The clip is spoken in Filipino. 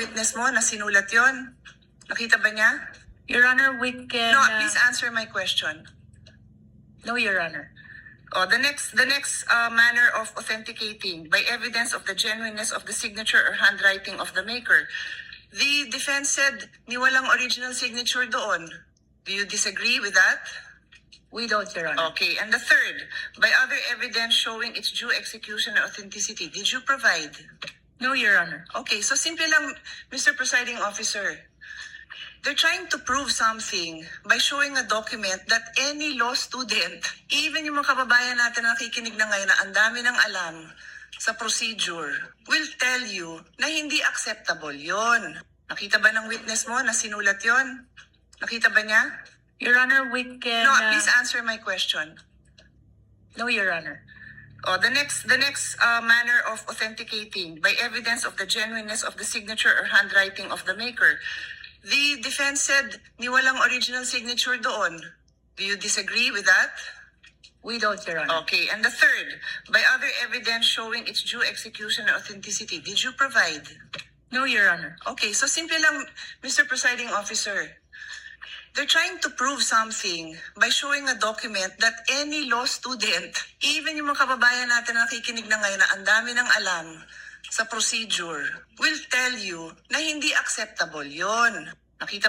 Witness mo na sinulat yon? Nakita ba niya? Your Honor, we can... No, please answer my question. No, Your Honor. Oh, the next manner of authenticating by evidence of the genuineness of the signature or handwriting of the maker. The defense said ni walang original signature doon. Do you disagree with that? We don't, Your Honor. Okay, and the third, by other evidence showing its due execution and authenticity, did you provide? No, Your Honor. Okay, so simple lang, Mr. Presiding Officer. They're trying to prove something by showing a document that any law student, even yung mga kababayan natin na nakikinig na ngayon na ang dami ng alam sa procedure, will tell you na hindi acceptable yon. Nakita ba ng witness mo na sinulat yon? Nakita ba niya? Your Honor, we can... No, please answer my question. No, Your Honor. Oh, the next manner of authenticating by evidence of the genuineness of the signature or handwriting of the maker. The defense said ni walang original signature doon. Do you disagree with that? We don't, Your Honor. Okay, and the third, by other evidence showing its due execution and authenticity, did you provide? No, Your Honor. Okay, so simple lang, Mr. Presiding Officer. They're trying to prove something by showing a document that any law student, even yung mga kababayan natin na nakikinig na ngayon na ang dami ng alam sa procedure, will tell you na hindi acceptable yon. Nakita